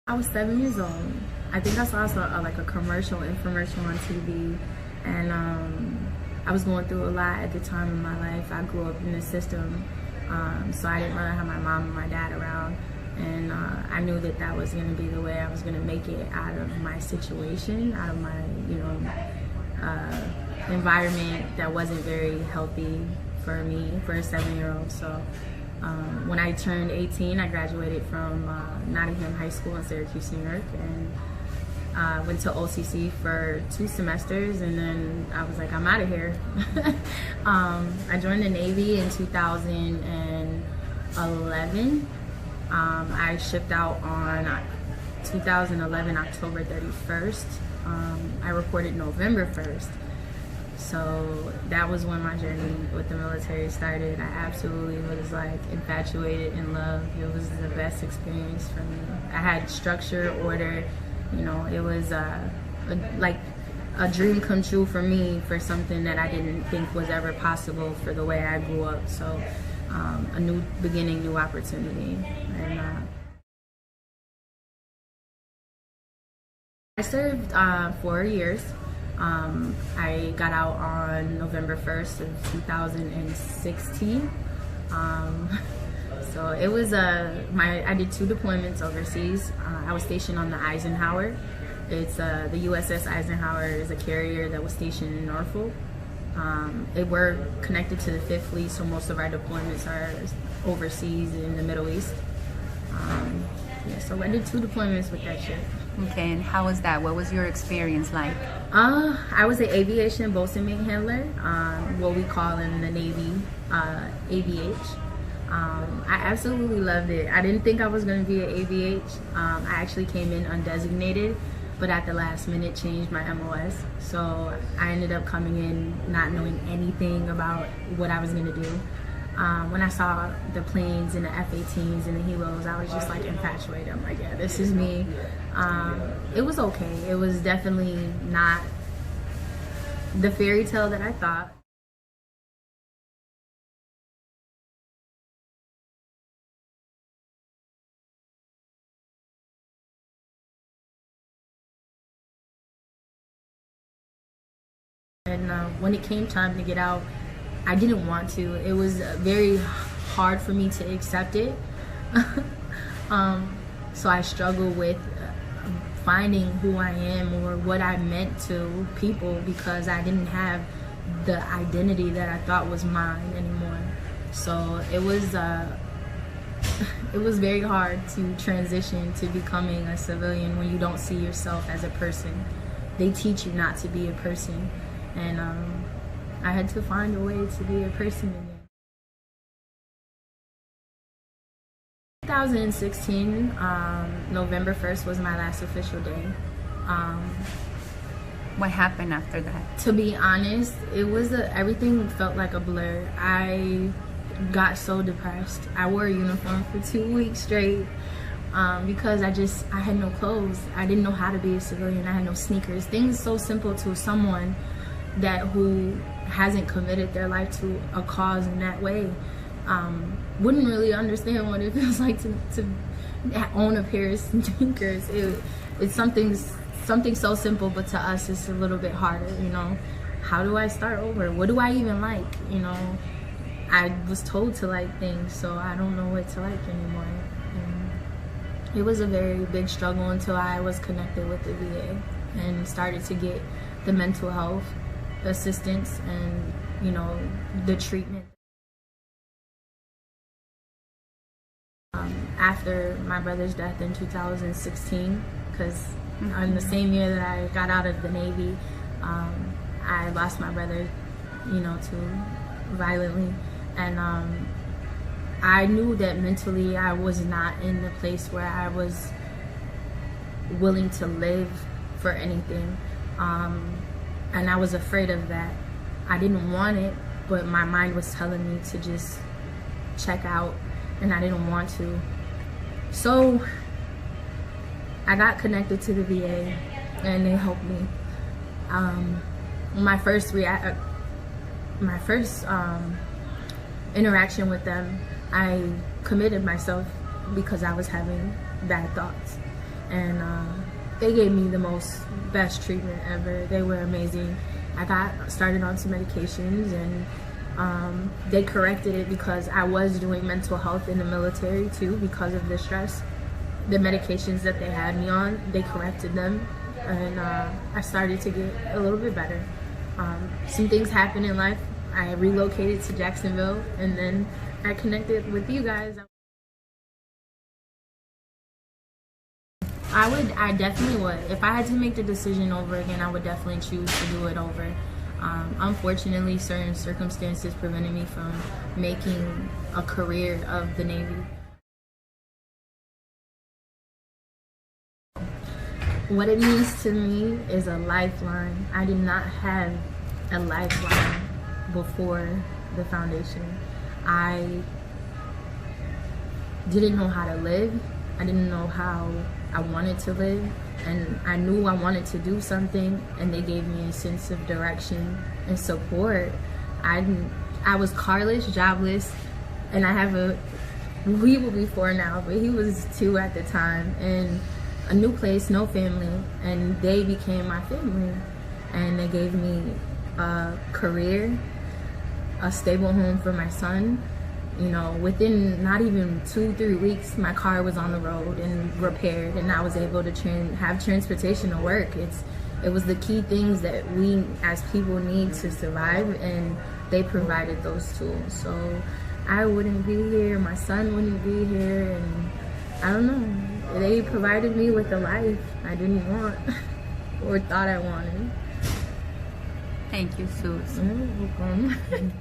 I was 7 years old. I think I saw like a infomercial on TV, and I was going through a lot at the time in my life. I grew up in the system, so I didn't really have my mom and my dad around, and I knew that that was going to be the way I was going to make it out of my situation, out of my, environment that wasn't very healthy for me, for a 7-year-old. So when I turned 18, I graduated from Nottingham High School in Syracuse, New York, and went to OCC for 2 semesters, and then I was like, I'm out of here. I joined the Navy in 2011. I shipped out on 2011, October 31st. I reported November 1st. So that was when my journey with the military started. I absolutely was like infatuated, in love. It was the best experience for me. I had structure, order. It was like a dream come true for me, for something that I didn't think was ever possible for the way I grew up. So a new beginning, new opportunity. And I served 4 years. I got out on November 1st of 2016. So it was I did 2 deployments overseas. I was stationed on the Eisenhower. It's the USS Eisenhower is a carrier that was stationed in Norfolk. We're connected to the 5th Fleet, so most of our deployments are overseas in the Middle East. So I did 2 deployments with that ship. Okay, and how was that? What was your experience like? I was an aviation bosun mate handler, what we call in the Navy ABH. I absolutely loved it. I didn't think I was going to be an ABH. I actually came in undesignated, but at the last minute changed my MOS. So I ended up coming in not knowing anything about what I was going to do. When I saw the planes and the F-18s and the helos, I was just like infatuated. I'm like, yeah, this is me. It was okay. It was definitely not the fairy tale that I thought. And when it came time to get out, I didn't want to. It was very hard for me to accept it. So I struggled with finding who I am or what I meant to people, because I didn't have the identity that I thought was mine anymore. So it was very hard to transition to becoming a civilian when you don't see yourself as a person. They teach you not to be a person, and I had to find a way to be a person again. 2016, November 1st was my last official day. What happened after that? To be honest, it was everything felt like a blur. I got so depressed. I wore a uniform for 2 weeks straight because I had no clothes. I didn't know how to be a civilian. I had no sneakers. Things so simple to someone who hasn't committed their life to a cause in that way wouldn't really understand what it feels like to own a pair of sneakers. It's something so simple, but to us it's a little bit harder. How do I start over? What do I even like? I was told to like things, so I don't know what to like anymore. And it was a very big struggle until I was connected with the VA and started to get the mental health assistance and the treatment. After my brother's death in 2016, because in the same year that I got out of the Navy, I lost my brother, too violently, and I knew that mentally I was not in the place where I was willing to live for anything. And I was afraid of that. I didn't want it, but my mind was telling me to just check out, and I didn't want to. So I got connected to the VA, and they helped me. My first interaction with them, I committed myself because I was having bad thoughts. and they gave me the best treatment ever. They were amazing. I got started on some medications, and they corrected it because I was doing mental health in the military too because of the stress. The medications that they had me on, they corrected them, and I started to get a little bit better. Some things happened in life. I relocated to Jacksonville, and then I connected with you guys. I definitely would. If I had to make the decision over again, I would definitely choose to do it over. Unfortunately, certain circumstances prevented me from making a career of the Navy. What it means to me is a lifeline. I did not have a lifeline before the foundation. I didn't know how to live. I didn't know how I wanted to live, and I knew I wanted to do something, and they gave me a sense of direction and support. I was carless, jobless, and I have he will be 4 now, but he was 2 at the time, and a new place, no family, and they became my family, and they gave me a career, a stable home for my son. You know, within not even 2-3 weeks, my car was on the road and repaired, and I was able to have transportation to work. It was the key things that we as people need to survive, and they provided those tools. So I wouldn't be here, my son wouldn't be here, and I don't know. They provided me with a life I didn't want or thought I wanted. Thank you, Suze. You're welcome.